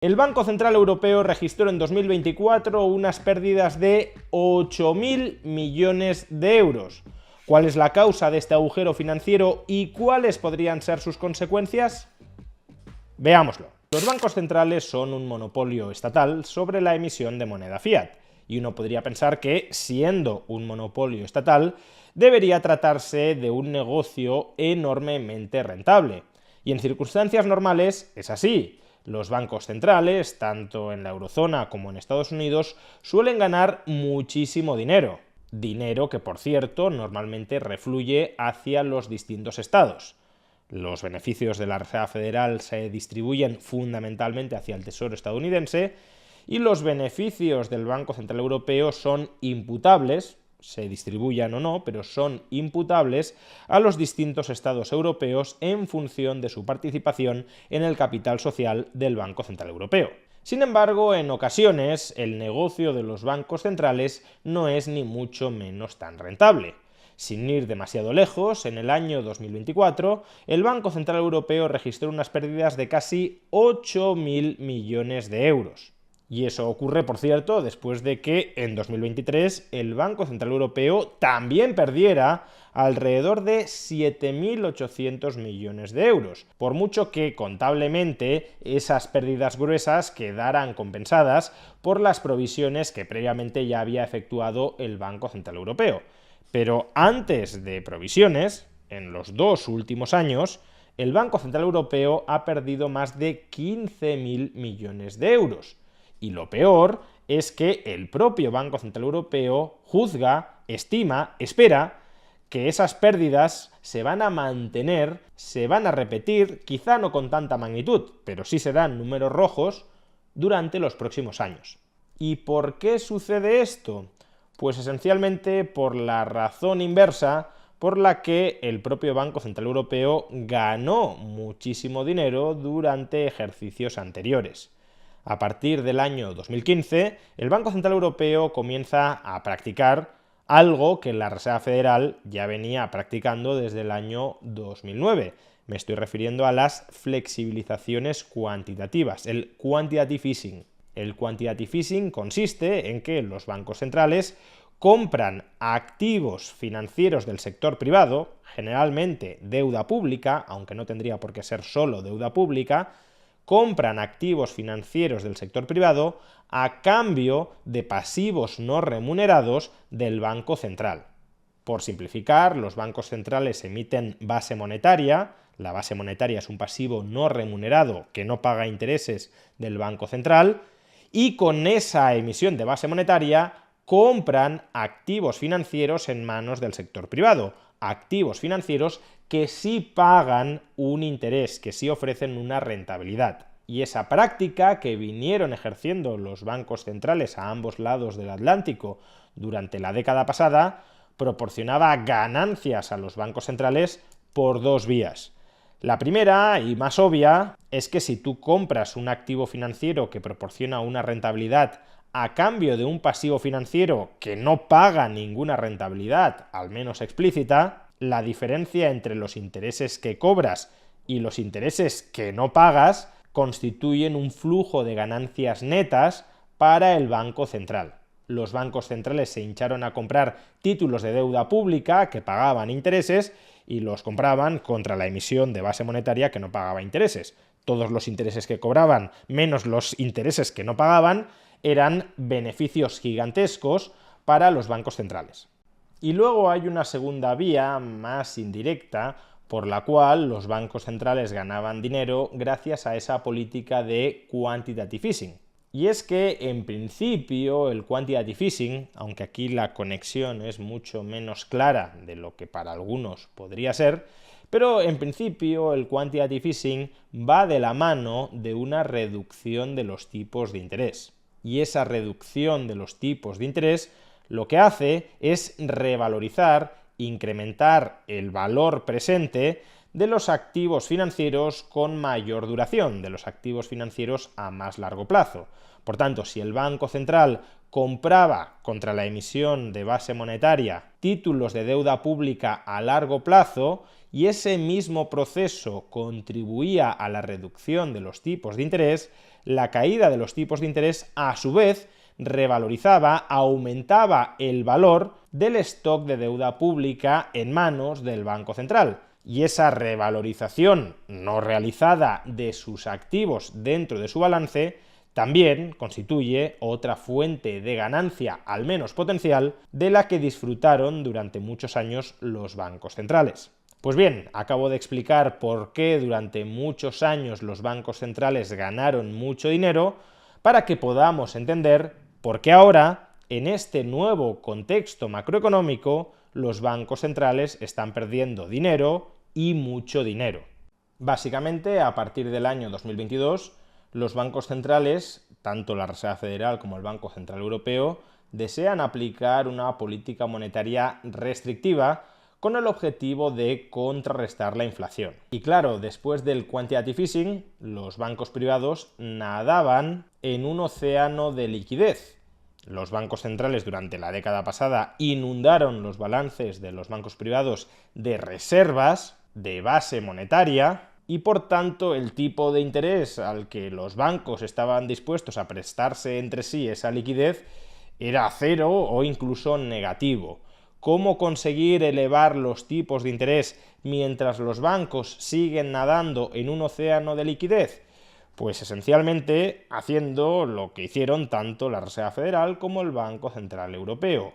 El Banco Central Europeo registró en 2024 unas pérdidas de 8.000 millones de euros. ¿Cuál es la causa de este agujero financiero y cuáles podrían ser sus consecuencias? Veámoslo. Los bancos centrales son un monopolio estatal sobre la emisión de moneda fiat, y uno podría pensar que, siendo un monopolio estatal, debería tratarse de un negocio enormemente rentable. Y en circunstancias normales es así. Los bancos centrales, tanto en la eurozona como en Estados Unidos, suelen ganar muchísimo dinero. Dinero que, por cierto, normalmente refluye hacia los distintos estados. Los beneficios de la Reserva Federal se distribuyen fundamentalmente hacia el Tesoro estadounidense y los beneficios del Banco Central Europeo son imputables, se distribuyan o no, pero son imputables a los distintos estados europeos en función de su participación en el capital social del Banco Central Europeo. Sin embargo, en ocasiones, el negocio de los bancos centrales no es ni mucho menos tan rentable. Sin ir demasiado lejos, en el año 2024, el Banco Central Europeo registró unas pérdidas de casi 8.000 millones de euros. Y eso ocurre, por cierto, después de que en 2023 el Banco Central Europeo también perdiera alrededor de 7.800 millones de euros, por mucho que contablemente esas pérdidas gruesas quedaran compensadas por las provisiones que previamente ya había efectuado el Banco Central Europeo. Pero antes de provisiones, en los 2 últimos años, el Banco Central Europeo ha perdido más de 15.000 millones de euros. Y lo peor es que el propio Banco Central Europeo juzga, estima, espera que esas pérdidas se van a mantener, se van a repetir, quizá no con tanta magnitud, pero sí serán números rojos durante los próximos años. ¿Y por qué sucede esto? Pues esencialmente por la razón inversa por la que el propio Banco Central Europeo ganó muchísimo dinero durante ejercicios anteriores. A partir del año 2015, el Banco Central Europeo comienza a practicar algo que la Reserva Federal ya venía practicando desde el año 2009. Me estoy refiriendo a las flexibilizaciones cuantitativas, el quantitative easing. El quantitative easing consiste en que los bancos centrales compran activos financieros del sector privado, generalmente deuda pública, aunque no tendría por qué ser solo deuda pública, compran activos financieros del sector privado a cambio de pasivos no remunerados del Banco Central. Por simplificar, los bancos centrales emiten base monetaria. La base monetaria es un pasivo no remunerado que no paga intereses del Banco Central, y con esa emisión de base monetaria compran activos financieros en manos del sector privado, activos financieros que sí pagan un interés, que sí ofrecen una rentabilidad. Y esa práctica que vinieron ejerciendo los bancos centrales a ambos lados del Atlántico durante la década pasada proporcionaba ganancias a los bancos centrales por dos vías. La primera, y más obvia, es que si tú compras un activo financiero que proporciona una rentabilidad a cambio de un pasivo financiero que no paga ninguna rentabilidad, al menos explícita, la diferencia entre los intereses que cobras y los intereses que no pagas constituyen un flujo de ganancias netas para el Banco Central. Los bancos centrales se hincharon a comprar títulos de deuda pública que pagaban intereses y los compraban contra la emisión de base monetaria que no pagaba intereses. Todos los intereses que cobraban, menos los intereses que no pagaban, eran beneficios gigantescos para los bancos centrales. Y luego hay una segunda vía, más indirecta, por la cual los bancos centrales ganaban dinero gracias a esa política de quantitative easing. Y es que, en principio, el quantitative easing, aunque aquí la conexión es mucho menos clara de lo que para algunos podría ser, pero en principio el quantitative easing va de la mano de una reducción de los tipos de interés. Y esa reducción de los tipos de interés lo que hace es revalorizar, incrementar el valor presente de los activos financieros con mayor duración, de los activos financieros a más largo plazo. Por tanto, si el Banco Central compraba contra la emisión de base monetaria títulos de deuda pública a largo plazo y ese mismo proceso contribuía a la reducción de los tipos de interés, la caída de los tipos de interés a su vez revalorizaba, aumentaba el valor del stock de deuda pública en manos del Banco Central. Y esa revalorización no realizada de sus activos dentro de su balance también constituye otra fuente de ganancia, al menos potencial, de la que disfrutaron durante muchos años los bancos centrales. Pues bien, acabo de explicar por qué durante muchos años los bancos centrales ganaron mucho dinero, para que podamos entender por qué ahora, en este nuevo contexto macroeconómico, los bancos centrales están perdiendo dinero y mucho dinero. Básicamente, a partir del año 2022, los bancos centrales, tanto la Reserva Federal como el Banco Central Europeo, desean aplicar una política monetaria restrictiva con el objetivo de contrarrestar la inflación. Y claro, después del quantitative easing, los bancos privados nadaban en un océano de liquidez. Los bancos centrales durante la década pasada inundaron los balances de los bancos privados de reservas de base monetaria y por tanto el tipo de interés al que los bancos estaban dispuestos a prestarse entre sí esa liquidez era cero o incluso negativo. ¿Cómo conseguir elevar los tipos de interés mientras los bancos siguen nadando en un océano de liquidez? Pues esencialmente haciendo lo que hicieron tanto la Reserva Federal como el Banco Central Europeo: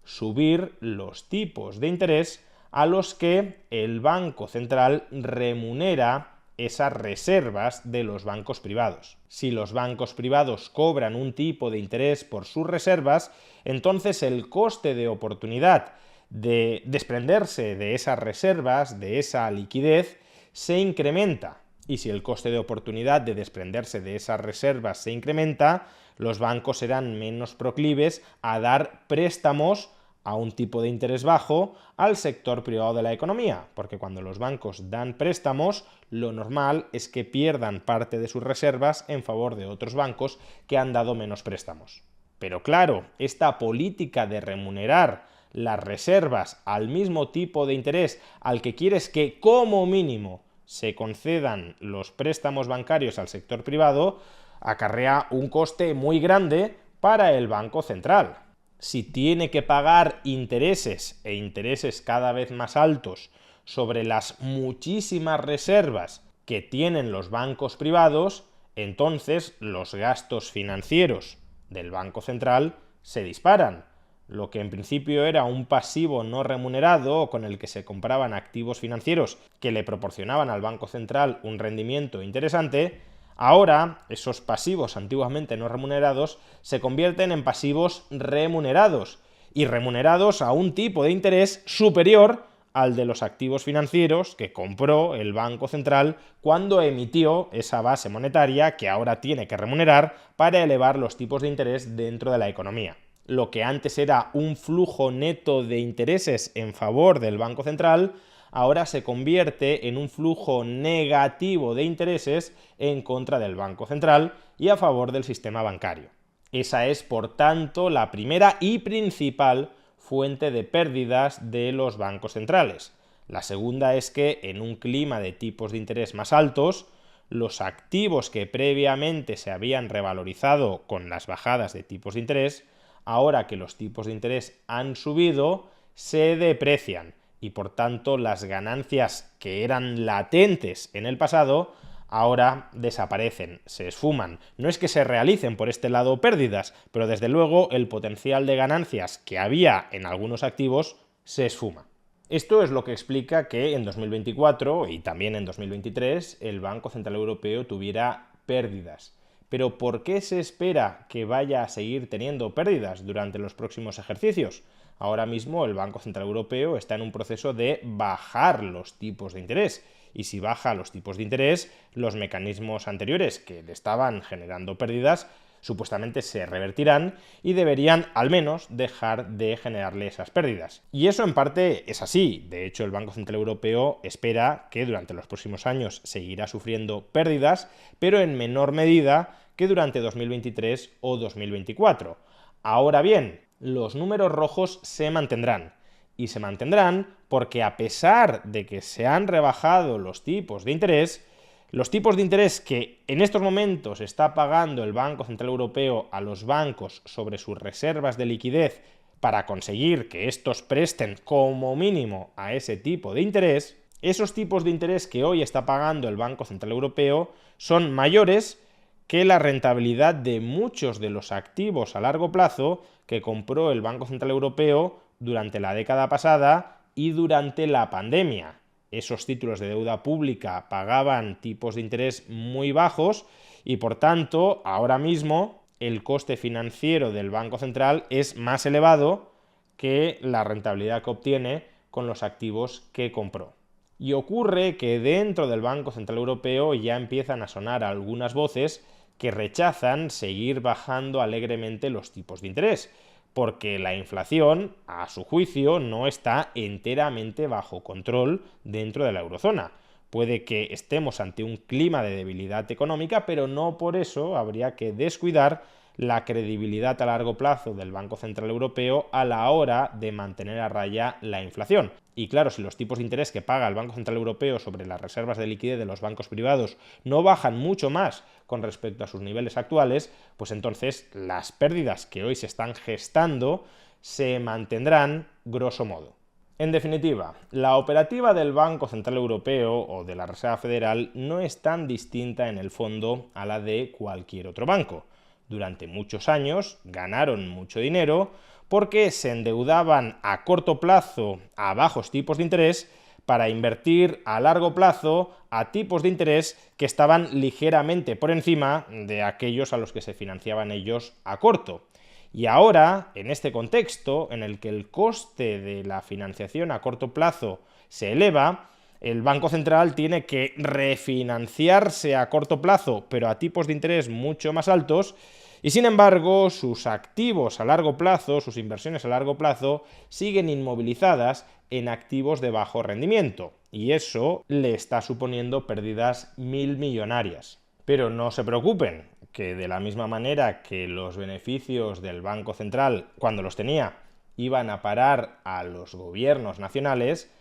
subir los tipos de interés a los que el Banco Central remunera esas reservas de los bancos privados. Si los bancos privados cobran un tipo de interés por sus reservas, entonces el coste de oportunidad de desprenderse de esas reservas, de esa liquidez, se incrementa. Y si el coste de oportunidad de desprenderse de esas reservas se incrementa, los bancos serán menos proclives a dar préstamos a un tipo de interés bajo al sector privado de la economía, porque cuando los bancos dan préstamos, lo normal es que pierdan parte de sus reservas en favor de otros bancos que han dado menos préstamos. Pero claro, esta política de remunerar las reservas al mismo tipo de interés al que quieres que, como mínimo, se concedan los préstamos bancarios al sector privado, acarrea un coste muy grande para el Banco Central. Si tiene que pagar intereses e intereses cada vez más altos sobre las muchísimas reservas que tienen los bancos privados, entonces los gastos financieros del Banco Central se disparan. Lo que en principio era un pasivo no remunerado con el que se compraban activos financieros que le proporcionaban al Banco Central un rendimiento interesante, ahora esos pasivos antiguamente no remunerados se convierten en pasivos remunerados, y remunerados a un tipo de interés superior al de los activos financieros que compró el Banco Central cuando emitió esa base monetaria que ahora tiene que remunerar para elevar los tipos de interés dentro de la economía. Lo que antes era un flujo neto de intereses en favor del Banco Central, ahora se convierte en un flujo negativo de intereses en contra del Banco Central y a favor del sistema bancario. Esa es, por tanto, la primera y principal fuente de pérdidas de los bancos centrales. La segunda es que, en un clima de tipos de interés más altos, los activos que previamente se habían revalorizado con las bajadas de tipos de interés, ahora que los tipos de interés han subido, se deprecian y por tanto las ganancias que eran latentes en el pasado ahora desaparecen, se esfuman. No es que se realicen por este lado pérdidas, pero desde luego el potencial de ganancias que había en algunos activos se esfuma. Esto es lo que explica que en 2024 y también en 2023 el Banco Central Europeo tuviera pérdidas. Pero ¿por qué se espera que vaya a seguir teniendo pérdidas durante los próximos ejercicios? Ahora mismo el Banco Central Europeo está en un proceso de bajar los tipos de interés. Y si baja los tipos de interés, los mecanismos anteriores que le estaban generando pérdidas supuestamente se revertirán y deberían al menos dejar de generarle esas pérdidas. Y eso en parte es así. De hecho, el Banco Central Europeo espera que durante los próximos años seguirá sufriendo pérdidas, pero en menor medida que durante 2023 o 2024. Ahora bien, los números rojos se mantendrán. Y se mantendrán porque, a pesar de que se han rebajado los tipos de interés, Los tipos de interés que en estos momentos está pagando el Banco Central Europeo a los bancos sobre sus reservas de liquidez para conseguir que estos presten como mínimo a ese tipo de interés, esos tipos de interés que hoy está pagando el Banco Central Europeo son mayores que la rentabilidad de muchos de los activos a largo plazo que compró el Banco Central Europeo durante la década pasada y durante la pandemia. Esos títulos de deuda pública pagaban tipos de interés muy bajos y, por tanto, ahora mismo el coste financiero del Banco Central es más elevado que la rentabilidad que obtiene con los activos que compró. Y ocurre que dentro del Banco Central Europeo ya empiezan a sonar algunas voces que rechazan seguir bajando alegremente los tipos de interés, porque la inflación, a su juicio, no está enteramente bajo control dentro de la eurozona. Puede que estemos ante un clima de debilidad económica, pero no por eso habría que descuidar la credibilidad a largo plazo del Banco Central Europeo a la hora de mantener a raya la inflación. Y claro, si los tipos de interés que paga el Banco Central Europeo sobre las reservas de liquidez de los bancos privados no bajan mucho más con respecto a sus niveles actuales, pues entonces las pérdidas que hoy se están gestando se mantendrán grosso modo. En definitiva, la operativa del Banco Central Europeo o de la Reserva Federal no es tan distinta en el fondo a la de cualquier otro banco. Durante muchos años ganaron mucho dinero porque se endeudaban a corto plazo a bajos tipos de interés para invertir a largo plazo a tipos de interés que estaban ligeramente por encima de aquellos a los que se financiaban ellos a corto. Y ahora, en este contexto, en el que el coste de la financiación a corto plazo se eleva, el Banco Central tiene que refinanciarse a corto plazo, pero a tipos de interés mucho más altos, y sin embargo, sus activos a largo plazo, sus inversiones a largo plazo, siguen inmovilizadas en activos de bajo rendimiento, y eso le está suponiendo pérdidas milmillonarias. Pero no se preocupen, que de la misma manera que los beneficios del Banco Central, cuando los tenía, iban a parar a los gobiernos nacionales,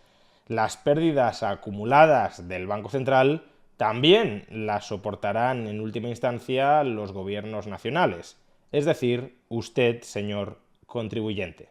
las pérdidas acumuladas del Banco Central también las soportarán en última instancia los gobiernos nacionales, es decir, usted, señor contribuyente.